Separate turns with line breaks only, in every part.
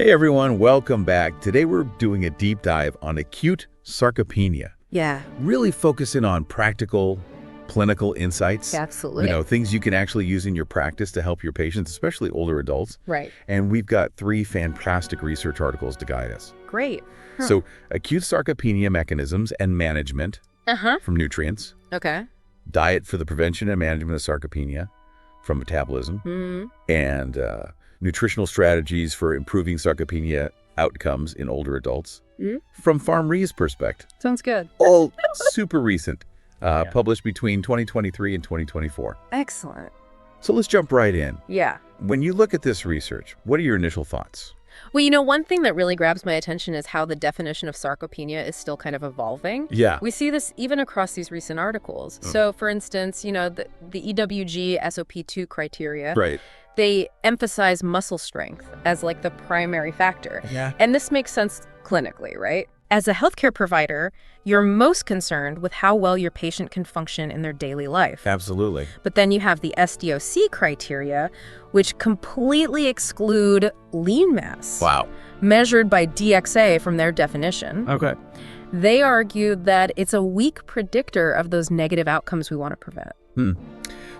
Hey everyone, welcome back. Today we're doing a deep dive on acute sarcopenia.
Yeah.
Really focusing on practical, clinical insights.
Absolutely.
Things you can actually use in your practice to help your patients, especially older adults.
Right.
And we've got 3 fantastic research articles to guide us.
Great.
So, acute sarcopenia mechanisms and management from nutrients.
Okay.
Diet for the prevention and management of sarcopenia from Metabolism. And nutritional strategies for improving sarcopenia outcomes in older adults from Pharm Res Perspect.
Sounds good.
All super recent, published between 2023 and 2024.
Excellent.
So let's jump right in.
Yeah.
When you look at this research, what are your initial thoughts?
Well, one thing that really grabs my attention is how the definition of sarcopenia is still kind of evolving.
Yeah.
We see this even across these recent articles. So, for instance, the EWG SOP2 criteria.
Right.
They emphasize muscle strength as like the primary factor.
Yeah.
And this makes sense clinically, right? As a healthcare provider, you're most concerned with how well your patient can function in their daily life.
Absolutely.
But then you have the SDOC criteria, which completely exclude lean mass.
Wow.
Measured by DXA from their definition.
Okay.
They argue that it's a weak predictor of those negative outcomes we want to prevent.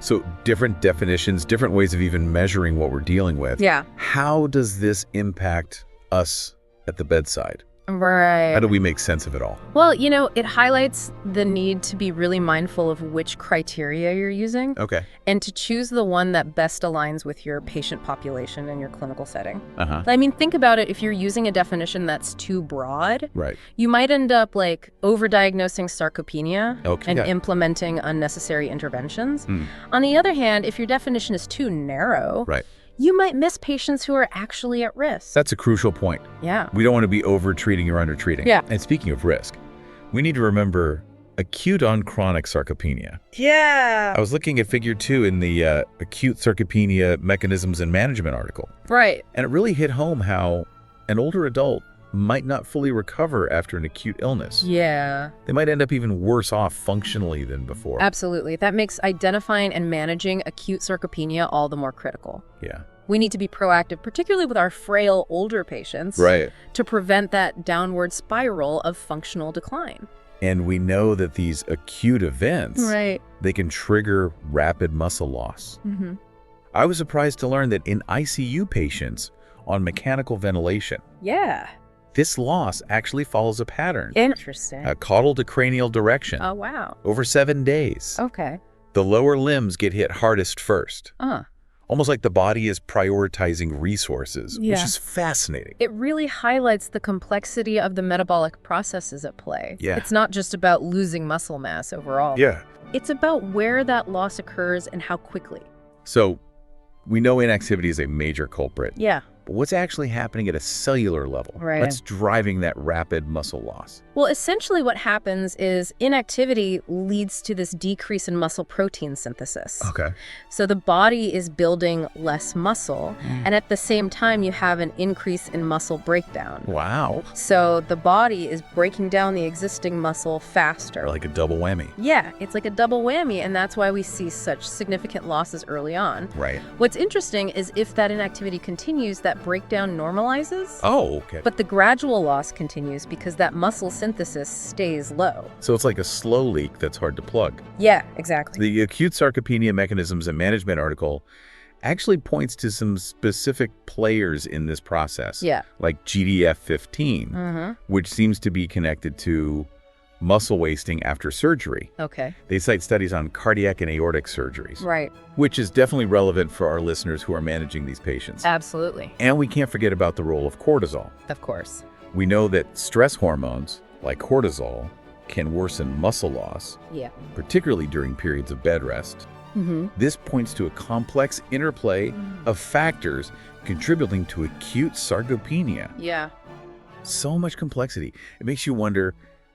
So different definitions, different ways of even measuring what we're dealing with.
Yeah.
How does this impact us at the bedside?
Right.
How do we make sense of it all?
Well, it highlights the need to be really mindful of which criteria you're using.
Okay.
And to choose the one that best aligns with your patient population and your clinical setting.
Uh-huh.
Think about it. If you're using a definition that's too broad,
Right.
you might end up overdiagnosing sarcopenia
Okay.
and implementing unnecessary interventions.
Hmm.
On the other hand, if your definition is too narrow,
Right.
you might miss patients who are actually at risk.
That's a crucial point.
Yeah.
We don't want to be over-treating or under-treating.
Yeah.
And speaking of risk, we need to remember acute on chronic sarcopenia.
Yeah.
I was looking at figure 2 in the acute sarcopenia mechanisms and management article.
Right.
And it really hit home how an older adult might not fully recover after an acute illness.
Yeah.
They might end up even worse off functionally than before.
Absolutely. That makes identifying and managing acute sarcopenia all the more critical.
Yeah.
We need to be proactive, particularly with our frail older patients,
Right.
to prevent that downward spiral of functional decline.
And we know that these acute events,
Right.
they can trigger rapid muscle loss.
Mm-hmm.
I was surprised to learn that in ICU patients on mechanical ventilation,
Yeah.
this loss actually follows a pattern,
Interesting.
a caudal to cranial direction,
Oh, wow.
over 7 days.
Okay.
The lower limbs get hit hardest first, almost like the body is prioritizing resources, which
Yeah.
is fascinating.
It really highlights the complexity of the metabolic processes at play.
Yeah.
It's not just about losing muscle mass overall.
Yeah.
It's about where that loss occurs and how quickly.
So we know inactivity is a major culprit.
Yeah.
But what's actually happening at a cellular level?
Right.
What's driving that rapid muscle loss?
Well, essentially what happens is inactivity leads to this decrease in muscle protein synthesis.
Okay.
So the body is building less muscle, and at the same time you have an increase in muscle breakdown.
Wow.
So the body is breaking down the existing muscle faster.
Or like a double whammy.
Yeah, it's like a double whammy, and that's why we see such significant losses early on.
Right.
What's interesting is if that inactivity continues, that breakdown normalizes,
Oh, okay.
but the gradual loss continues because that muscle synthesis stays low.
So it's like a slow leak that's hard to plug.
Yeah, exactly.
The acute sarcopenia mechanisms and management article actually points to some specific players in this process.
Yeah.
Like GDF15, which seems to be connected to muscle wasting after surgery.
Okay.
They cite studies on cardiac and aortic surgeries,
Right.
which is definitely relevant for our listeners who are managing these patients.
Absolutely.
And we can't forget about the role of cortisol.
Of course.
We know that stress hormones, like cortisol, can worsen muscle loss,
Yeah.
particularly during periods of bed rest. This points to a complex interplay of factors contributing to acute sarcopenia.
Yeah.
So much complexity. It makes you wonder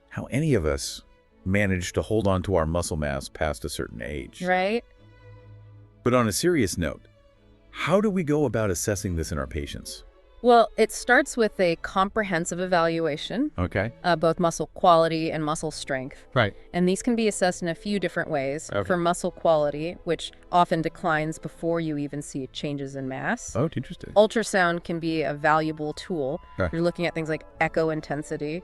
how any of us manage to hold on to our muscle mass past a certain age.
Right?
But on a serious note, how do we go about assessing this in our patients?
Well, it starts with a comprehensive evaluation,
Okay.
both muscle quality and muscle strength.
Right.
And these can be assessed in a few different ways.
Okay.
For muscle quality, which often declines before you even see changes in mass.
Oh, interesting.
Ultrasound can be a valuable tool.
Okay.
You're looking at things like echo intensity,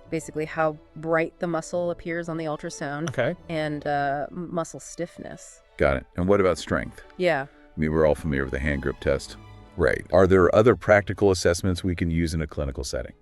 basically how bright the muscle appears on the ultrasound,
Okay.
and muscle stiffness.
Got it. And what about strength?
Yeah.
I mean, we're all familiar with the hand grip test. Right. Are there other practical assessments we can use in a clinical setting?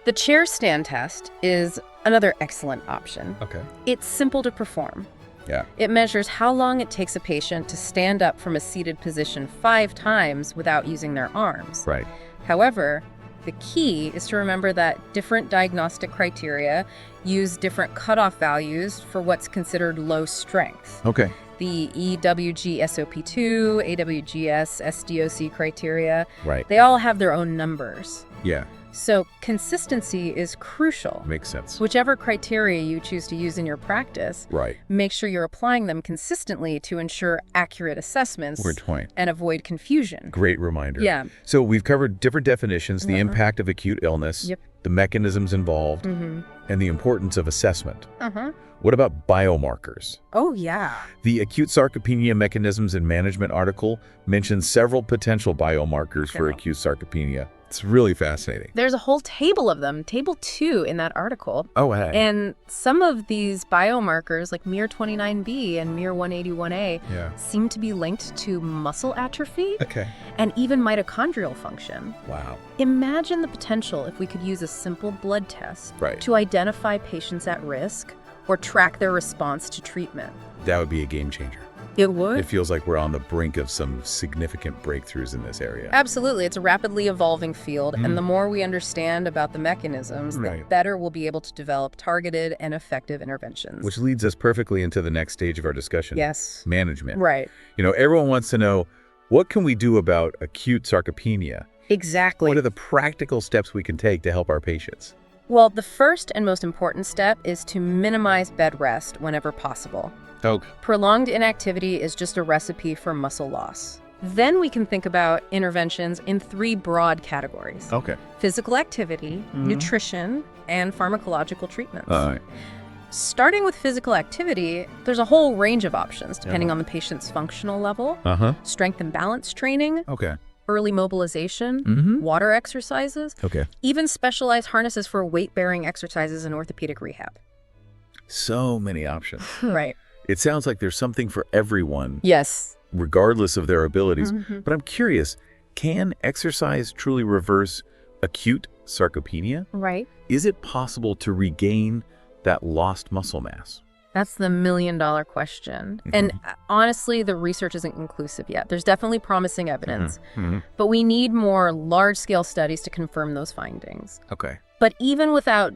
The chair stand test is another excellent option.
Okay.
It's simple to perform.
Yeah.
It measures how long it takes a patient to stand up from a seated position 5 times without using their arms.
Right.
However, the key is to remember that different diagnostic criteria use different cutoff values for what's considered low strength.
Okay.
The EWG-SOP2, AWGS-SDOC criteria,
Right.
they all have their own numbers.
Yeah.
So consistency is crucial.
Makes sense.
Whichever criteria you choose to use in your practice,
Right.
make sure you're applying them consistently to ensure accurate assessments
Good point.
and avoid confusion.
Great reminder.
Yeah.
So we've covered different definitions, the impact of acute illness,
Yep.
the mechanisms involved,
Mm-hmm.
and the importance of assessment.
Uh-huh.
What about biomarkers?
Oh, yeah.
The Acute Sarcopenia Mechanisms and Management article mentions several potential biomarkers for acute sarcopenia. It's really fascinating.
There's a whole table of them, table 2 in that article.
Oh, hey.
And some of these biomarkers, like miR29B and miR181A,
Yeah.
seem to be linked to muscle atrophy
Okay.
and even mitochondrial function.
Wow.
Imagine the potential if we could use a simple blood test
Right.
to identify patients at risk or track their response to treatment.
That would be a game changer.
It would?
It feels like we're on the brink of some significant breakthroughs in this area.
Absolutely. It's a rapidly evolving field, and the more we understand about the mechanisms, the
Right.
better we'll be able to develop targeted and effective interventions.
Which leads us perfectly into the next stage of our discussion.
Yes.
Management.
Right.
You know, everyone wants to know, what can we do about acute sarcopenia?
Exactly.
What are the practical steps we can take to help our patients?
Well, the first and most important step is to minimize bed rest whenever possible.
Okay.
Prolonged inactivity is just a recipe for muscle loss. Then we can think about interventions in 3 broad categories:
Okay.
physical activity, nutrition, and pharmacological treatments.
All right.
Starting with physical activity, there's a whole range of options depending on the patient's functional level:
Uh-huh.
strength and balance training,
Okay.
early mobilization,
Mm-hmm.
water exercises,
Okay.
even specialized harnesses for weight-bearing exercises in orthopedic rehab.
So many options.
Right.
It sounds like there's something for everyone,
Yes.
regardless of their abilities. But I'm curious, can exercise truly reverse acute sarcopenia?
Right.
Is it possible to regain that lost muscle mass?
That's the million-dollar question. And honestly, the research isn't conclusive yet. There's definitely promising evidence, but we need more large-scale studies to confirm those findings.
Okay.
But even without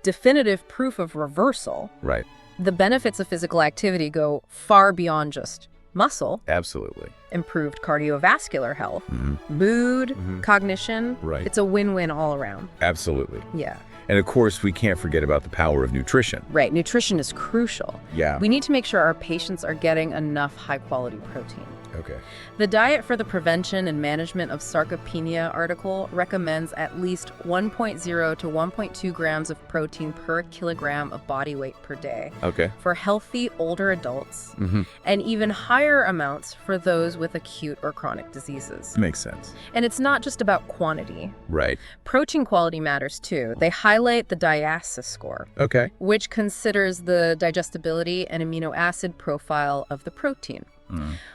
definitive proof of reversal,
Right.
the benefits of physical activity go far beyond just muscle.
Absolutely.
Improved cardiovascular health, mood, cognition.
Right.
It's a win-win all around.
Absolutely.
Yeah.
And of course, we can't forget about the power of nutrition.
Right. Nutrition is crucial.
Yeah.
We need to make sure our patients are getting enough high-quality protein.
Okay.
The Diet for the Prevention and Management of Sarcopenia article recommends at least 1.0 to 1.2 grams of protein per kilogram of body weight per day
Okay.
for healthy older adults, and even higher amounts for those with acute or chronic diseases.
Makes sense.
And it's not just about quantity.
Right.
Protein quality matters too. They highlight the DIASIS score,
Okay.
which considers the digestibility and amino acid profile of the protein.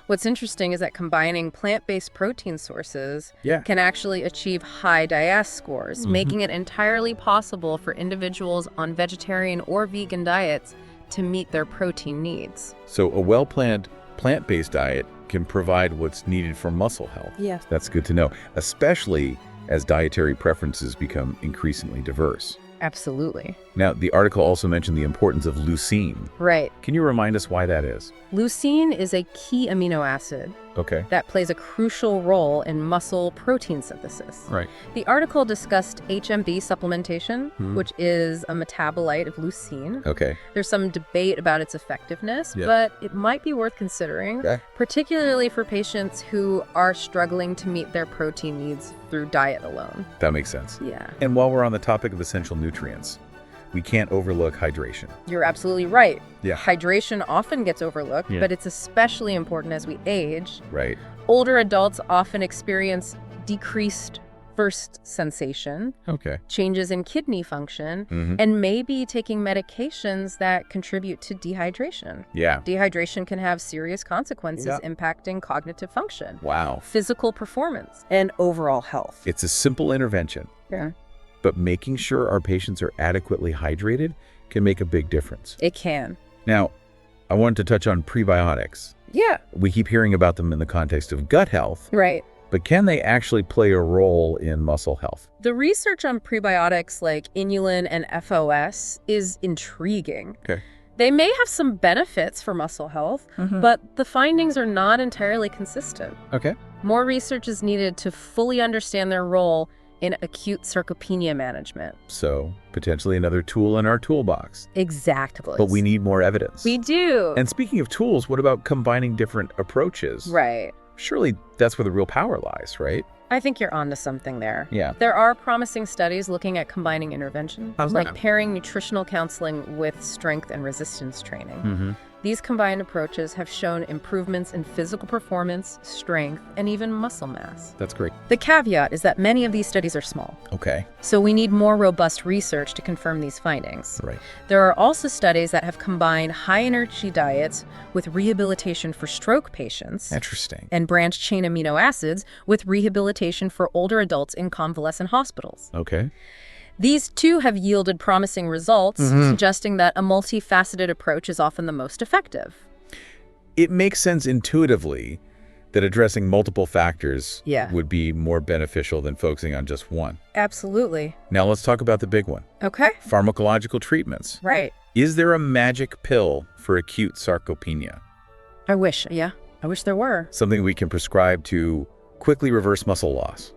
What's interesting is that combining plant-based protein sources
Yeah.
can actually achieve high DIAS scores, making it entirely possible for individuals on vegetarian or vegan diets to meet their protein needs.
So a well-planned plant-based diet can provide what's needed for muscle health.
Yes.
That's good to know, especially as dietary preferences become increasingly diverse.
Absolutely.
Now, the article also mentioned the importance of leucine.
Right.
Can you remind us why that is?
Leucine is a key amino acid
Okay.
that plays a crucial role in muscle protein synthesis.
Right.
The article discussed HMB supplementation, which is a metabolite of leucine.
Okay.
There's some debate about its effectiveness,
Yeah.
but it might be worth considering,
Okay.
particularly for patients who are struggling to meet their protein needs through diet alone.
That makes sense.
Yeah.
And while we're on the topic of essential nutrients, we can't overlook hydration.
You're absolutely right.
Yeah.
Hydration often gets overlooked,
Yeah.
but it's especially important as we age.
Right.
Older adults often experience decreased thirst sensation,
Okay.
changes in kidney function,
Mm-hmm.
and maybe taking medications that contribute to dehydration.
Yeah.
Dehydration can have serious consequences
Yeah.
impacting cognitive function,
Wow.
physical performance, and overall health.
It's a simple intervention,
Yeah.
but making sure our patients are adequately hydrated can make a big difference.
It can.
Now, I wanted to touch on prebiotics.
Yeah.
We keep hearing about them in the context of gut health,
Right.
but can they actually play a role in muscle health?
The research on prebiotics like inulin and FOS is intriguing.
Okay.
They may have some benefits for muscle health, but the findings are not entirely consistent.
Okay.
More research is needed to fully understand their role in acute sarcopenia management.
So, potentially another tool in our toolbox.
Exactly.
But we need more evidence.
We do.
And speaking of tools, what about combining different approaches?
Right.
Surely that's where the real power lies, right?
I think you're onto something there.
Yeah.
There are promising studies looking at combining intervention,
How's
like
that?
pairing nutritional counseling with strength and resistance training.
Mm-hmm.
These combined approaches have shown improvements in physical performance, strength, and even muscle mass.
That's great.
The caveat is that many of these studies are small,
Okay.
so we need more robust research to confirm these findings.
Right.
There are also studies that have combined high-energy diets with rehabilitation for stroke patients
Interesting.
and branched-chain amino acids with rehabilitation for older adults in convalescent hospitals.
Okay.
These too have yielded promising results, suggesting that a multifaceted approach is often the most effective.
It makes sense intuitively that addressing multiple factors
Yeah.
would be more beneficial than focusing on just one.
Absolutely.
Now let's talk about the big one.
Okay.
Pharmacological treatments.
Right.
Is there a magic pill for acute sarcopenia?
I wish there were.
Something we can prescribe to quickly reverse muscle loss?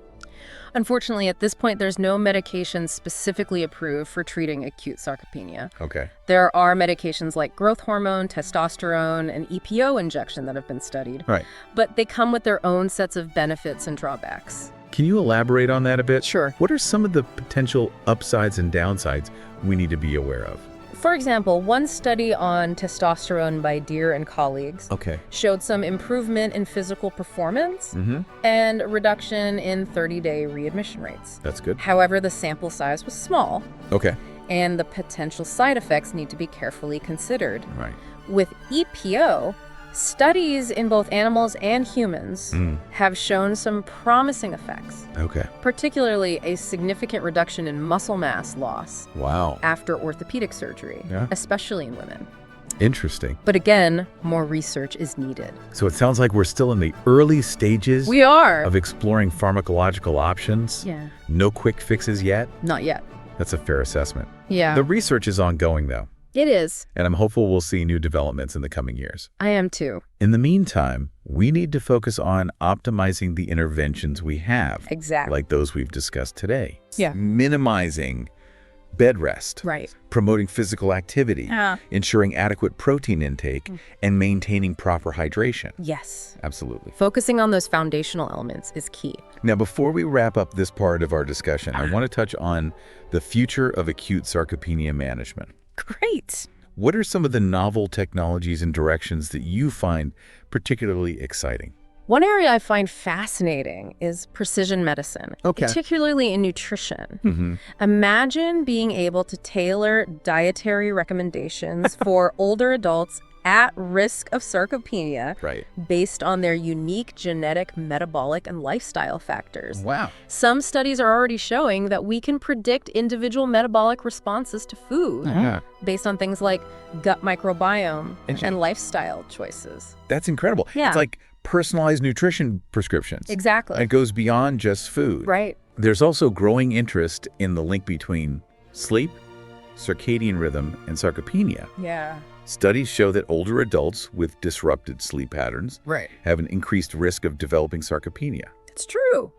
Unfortunately, at this point, there's no medication specifically approved for treating acute sarcopenia.
Okay.
There are medications like growth hormone, testosterone, and EPO injection that have been studied,
Right.
but they come with their own sets of benefits and drawbacks.
Can you elaborate on that a bit?
Sure.
What are some of the potential upsides and downsides we need to be aware of?
For example, one study on testosterone by Deer and colleagues
Okay.
showed some improvement in physical performance
Mm-hmm.
and a reduction in 30-day readmission rates.
That's good.
However, the sample size was small,
Okay.
and the potential side effects need to be carefully considered.
Right.
With EPO, studies in both animals and humans have shown some promising effects,
Okay.
particularly a significant reduction in muscle mass loss
Wow.
after orthopedic surgery,
Yeah.
especially in women.
Interesting.
But again, more research is needed.
So it sounds like we're still in the early stages
We are.
of exploring pharmacological options.
Yeah.
No quick fixes yet.
Not yet.
That's a fair assessment.
Yeah.
The research is ongoing, though,
It is.
and I'm hopeful we'll see new developments in the coming years.
I am too.
In the meantime, we need to focus on optimizing the interventions we have,
Exactly.
like those we've discussed today.
Yeah.
Minimizing bed rest,
Right.
promoting physical activity, ensuring adequate protein intake, and maintaining proper hydration.
Yes.
Absolutely.
Focusing on those foundational elements is key.
Now, before we wrap up this part of our discussion, I want to touch on the future of acute sarcopenia management.
Great.
What are some of the novel technologies and directions that you find particularly exciting?
One area I find fascinating is precision medicine,
Okay.
particularly in nutrition.
Mm-hmm.
Imagine being able to tailor dietary recommendations for older adults at risk of sarcopenia
Right.
based on their unique genetic, metabolic, and lifestyle factors.
Wow.
Some studies are already showing that we can predict individual metabolic responses to food
Yeah.
based on things like gut microbiome
Interesting.
and lifestyle choices.
That's incredible.
Yeah.
It's like personalized nutrition prescriptions.
Exactly.
It goes beyond just food.
Right.
There's also growing interest in the link between sleep, circadian rhythm, and sarcopenia.
Yeah.
Studies show that older adults with disrupted sleep patterns have an increased risk of developing sarcopenia.
It's true.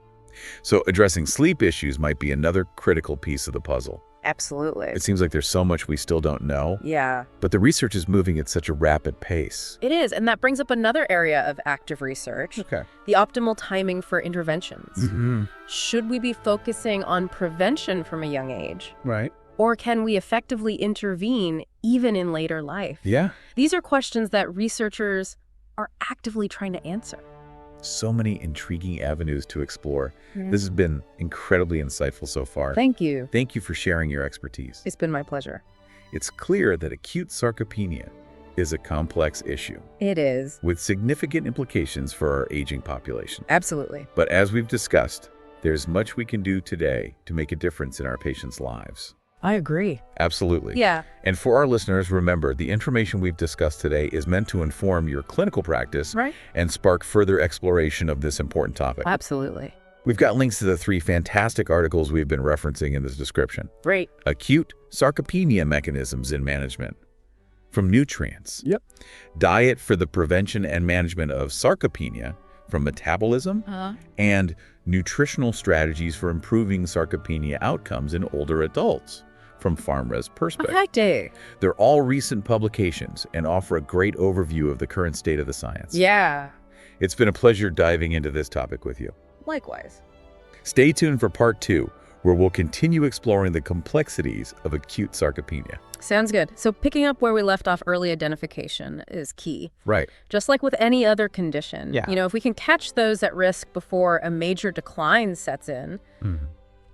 So addressing sleep issues might be another critical piece of the puzzle.
Absolutely.
It seems like there's so much we still don't know.
Yeah.
But the research is moving at such a rapid pace.
It is, and that brings up another area of active research.
Okay.
The optimal timing for interventions.
Mm-hmm.
Should we be focusing on prevention from a young age?
Right.
Or can we effectively intervene even in later life?
Yeah.
These are questions that researchers are actively trying to answer.
So many intriguing avenues to explore. This has been incredibly insightful so far.
Thank you.
Thank you for sharing your expertise.
It's been my pleasure.
It's clear that acute sarcopenia is a complex issue
It is.
with significant implications for our aging population.
Absolutely.
But as we've discussed, there's much we can do today to make a difference in our patients' lives.
I agree.
Absolutely.
Yeah.
And for our listeners, remember, the information we've discussed today is meant to inform your clinical practice and spark further exploration of this important topic.
Absolutely.
We've got links to the 3 fantastic articles we've been referencing in this description.
Great.
Acute Sarcopenia Mechanisms in Management from Nutrients.
Yep.
Diet for the Prevention and Management of Sarcopenia from Metabolism. And Nutritional Strategies for Improving Sarcopenia Outcomes in Older Adults from Pharm Res Perspect.
Okay.
They're all recent publications and offer a great overview of the current state of the science.
Yeah.
It's been a pleasure diving into this topic with you.
Likewise.
Stay tuned for part 2, where we'll continue exploring the complexities of acute sarcopenia.
Sounds good. So picking up where we left off, early identification is key.
Right.
Just like with any other condition.
Yeah.
You know, if we can catch those at risk before a major decline sets in,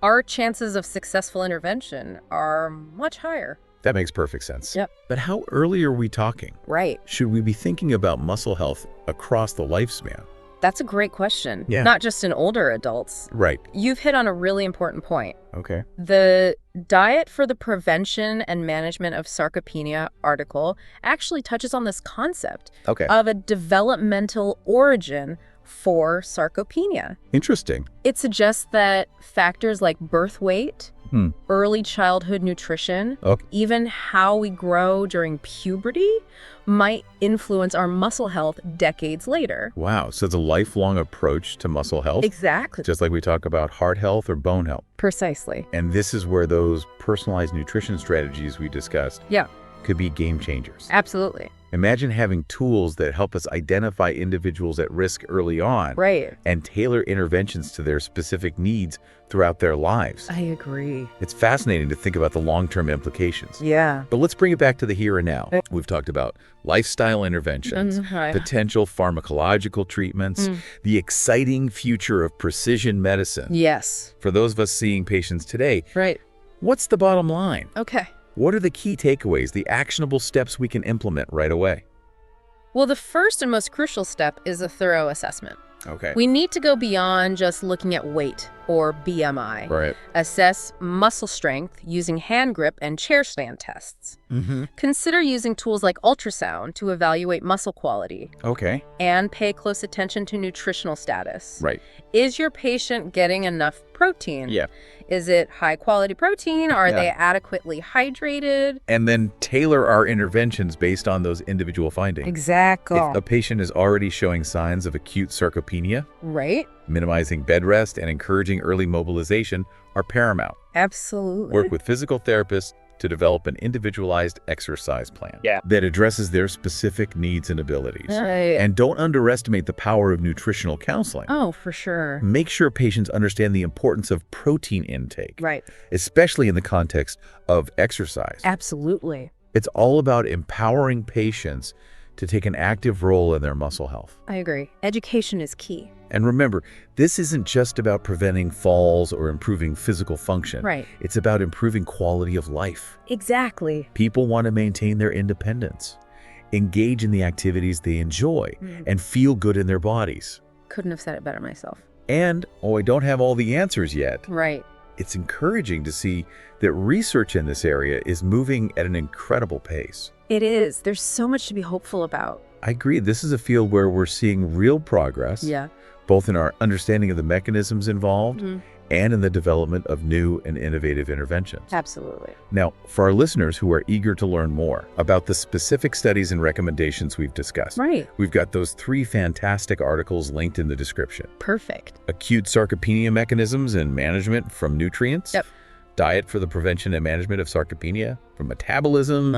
our chances of successful intervention are much higher.
That makes perfect sense.
Yep.
But how early are we talking?
Right.
Should we be thinking about muscle health across the lifespan?
That's a great question.
Yeah.
Not just in older adults.
Right.
You've hit on a really important point.
Okay.
The Diet for the Prevention and Management of Sarcopenia article actually touches on this concept of a developmental origin for sarcopenia.
Interesting.
It suggests that factors like birth weight, early childhood nutrition, even how we grow during puberty might influence our muscle health decades later.
Wow. So it's a lifelong approach to muscle health?
Exactly.
Just like we talk about heart health or bone health.
Precisely.
And this is where those personalized nutrition strategies we discussed could be game changers.
Absolutely.
Imagine having tools that help us identify individuals at risk early on and tailor interventions to their specific needs throughout their lives.
I agree.
It's fascinating to think about the long-term implications.
Yeah.
But let's bring it back to the here and now. We've talked about lifestyle interventions, potential pharmacological treatments, the exciting future of precision medicine.
Yes.
For those of us seeing patients today,
Right.
what's the bottom line?
Okay.
What are the key takeaways, the actionable steps we can implement right away?
Well, the first and most crucial step is a thorough assessment.
Okay.
We need to go beyond just looking at weight or BMI.
Right.
Assess muscle strength using hand grip and chair stand tests. Consider using tools like ultrasound to evaluate muscle quality.
Okay.
And pay close attention to nutritional status.
Right.
Is your patient getting enough protein?
Yeah.
Is it high quality protein? Are they adequately hydrated?
And then tailor our interventions based on those individual findings.
Exactly.
If a patient is already showing signs of acute sarcopenia,
Right?
minimizing bed rest and encouraging early mobilization are paramount.
Absolutely.
Work with physical therapists to develop an individualized exercise plan that addresses their specific needs and abilities. And don't underestimate the power of nutritional counseling.
Oh, for sure.
Make sure patients understand the importance of protein intake,
Right.
especially in the context of exercise.
Absolutely.
It's all about empowering patients to take an active role in their muscle health.
I agree. Education is key.
And remember, this isn't just about preventing falls or improving physical function.
Right.
It's about improving quality of life.
Exactly.
People want to maintain their independence, engage in the activities they enjoy, and feel good in their bodies.
Couldn't have said it better myself.
And, I don't have all the answers yet.
Right.
It's encouraging to see that research in this area is moving at an incredible pace.
It is. There's so much to be hopeful about.
I agree. This is a field where we're seeing real progress, both in our understanding of the mechanisms involved and in the development of new and innovative interventions.
Absolutely.
Now, for our listeners who are eager to learn more about the specific studies and recommendations we've discussed,
Right.
we've got those 3 fantastic articles linked in the description.
Perfect.
Acute Sarcopenia Mechanisms and Management from Nutrients.
Yep.
Diet for the Prevention and Management of Sarcopenia from Metabolism.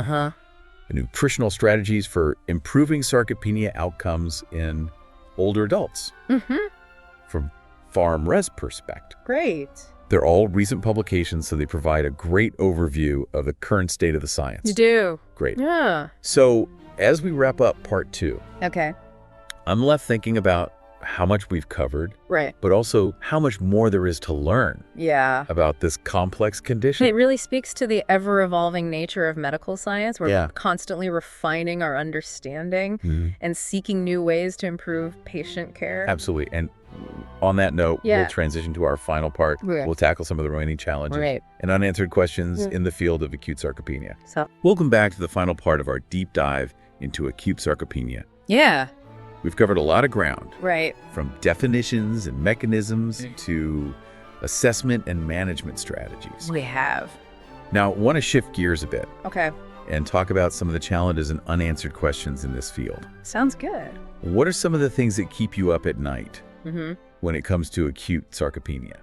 Nutritional Strategies for Improving Sarcopenia Outcomes in Older Adults. From Pharm Res Perspect.
Great.
They're all recent publications, so they provide a great overview of the current state of the science.
You do.
Great.
Yeah.
So as we wrap up part 2,
Okay.
I'm left thinking about how much we've covered,
Right.
but also how much more there is to learn
Yeah.
about this complex condition.
It really speaks to the ever-evolving nature of medical science. We're
Yeah.
constantly refining our understanding and seeking new ways to improve patient care.
Absolutely. And on that note,
Yeah.
we'll transition to our final part.
Okay.
We'll tackle some of the remaining challenges
Right.
and unanswered questions in the field of acute sarcopenia.
So,
Welcome back to the final part of our deep dive into acute sarcopenia.
yeah.
We've covered a lot of ground,
Right.
from definitions and mechanisms to assessment and management strategies.
We have.
Now, I want to shift gears a bit
Okay.
and talk about some of the challenges and unanswered questions in this field.
Sounds good.
What are some of the things that keep you up at night when it comes to acute sarcopenia?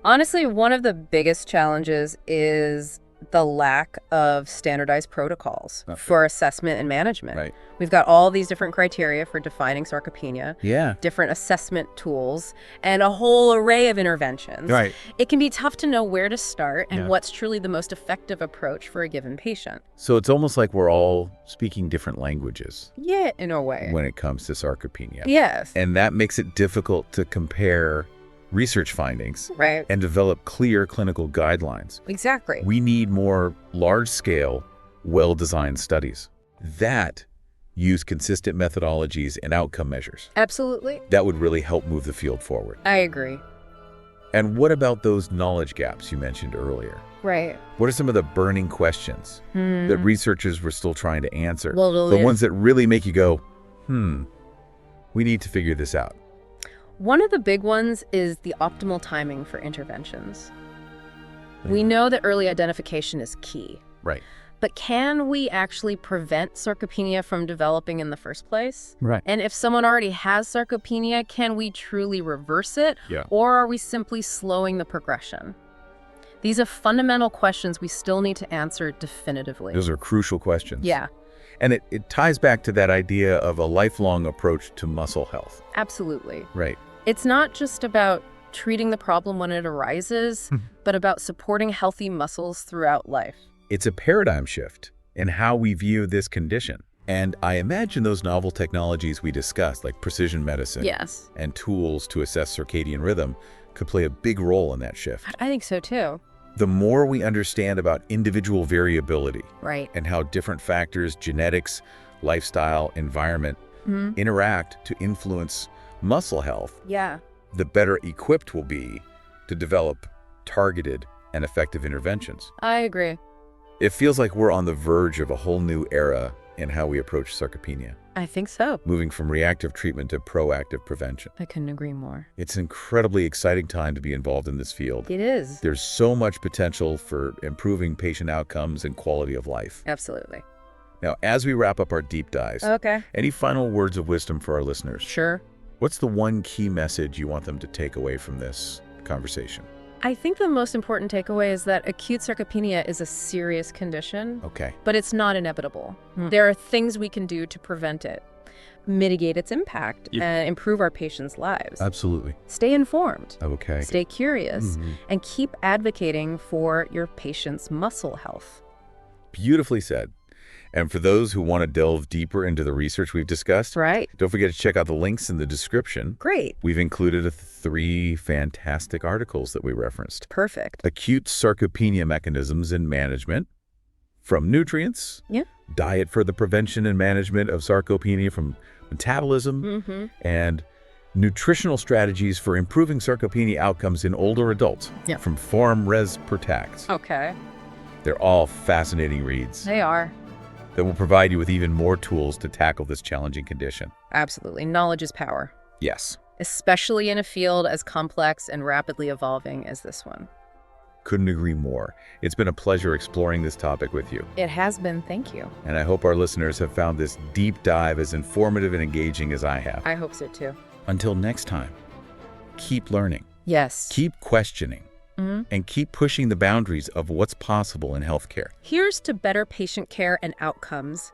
Honestly, one of the biggest challenges is the lack of standardized protocols for assessment and management.
Right.
We've got all these different criteria for defining sarcopenia,
Yeah.
different assessment tools, and a whole array of interventions.
Right.
It can be tough to know where to start and
Yeah.
what's truly the most effective approach for a given patient.
So it's almost like we're all speaking different languages
Yeah, in a way.
when it comes to sarcopenia.
Yes.
And that makes it difficult to compare research findings
Right.
and develop clear clinical guidelines.
Exactly.
We need more large-scale, well-designed studies that use consistent methodologies and outcome measures.
Absolutely.
That would really help move the field forward.
I agree.
And what about those knowledge gaps you mentioned earlier?
Right.
What are some of the burning questions that researchers were still trying to answer?
Well,
The ones that really make you go, we need to figure this out.
One of the big ones is the optimal timing for interventions. We know that early identification is key,
Right.
but can we actually prevent sarcopenia from developing in the first place?
Right.
And if someone already has sarcopenia, can we truly reverse it?
Yeah.
Or are we simply slowing the progression? These are fundamental questions we still need to answer definitively.
Those are crucial questions.
Yeah,
And it ties back to that idea of a lifelong approach to muscle health.
absolutely.
Right.
It's not just about treating the problem when it arises, but about supporting healthy muscles throughout life.
It's a paradigm shift in how we view this condition. And I imagine those novel technologies we discussed, like precision medicine
Yes,
and tools to assess circadian rhythm, could play a big role in that shift.
I think so too.
The more we understand about individual variability
Right.
and how different factors, genetics, lifestyle, environment, interact to influence muscle health,
Yeah.
the better equipped we'll be to develop targeted and effective interventions.
I agree.
It feels like we're on the verge of a whole new era in how we approach sarcopenia,
I think so.
moving from reactive treatment to proactive prevention.
I couldn't agree more.
It's an incredibly exciting time to be involved in this field.
It is.
There's so much potential for improving patient outcomes and quality of life.
Absolutely.
Now, as we wrap up our deep dives,
Okay.
any final words of wisdom for our listeners?
Sure.
What's the one key message you want them to take away from this conversation?
I think the most important takeaway is that acute sarcopenia is a serious condition,
Okay.
but it's not inevitable. There are things we can do to prevent it, mitigate its impact, and improve our patients' lives.
Absolutely.
Stay informed,
Okay.
stay curious, and keep advocating for your patient's muscle health.
Beautifully said. And for those who want to delve deeper into the research we've discussed,
Right.
don't forget to check out the links in the description.
Great.
We've included 3 fantastic articles that we referenced.
Perfect.
Acute Sarcopenia Mechanisms and Management from Nutrients.
Yeah.
Diet for the Prevention and Management of Sarcopenia from Metabolism. And Nutritional Strategies for Improving Sarcopenia Outcomes in Older Adults from Pharm Res Perspect.
Okay.
They're all fascinating reads
They are.
that will provide you with even more tools to tackle this challenging condition.
Absolutely. Knowledge is power.
Yes.
especially in a field as complex and rapidly evolving as this one.
Couldn't agree more. It's been a pleasure exploring this topic with you.
It has been, thank you.
And I hope our listeners have found this deep dive as informative and engaging as I have.
I hope so too.
Until next time, keep learning.
Yes.
Keep questioning. And keep pushing the boundaries of what's possible in healthcare.
Here's to better patient care and outcomes.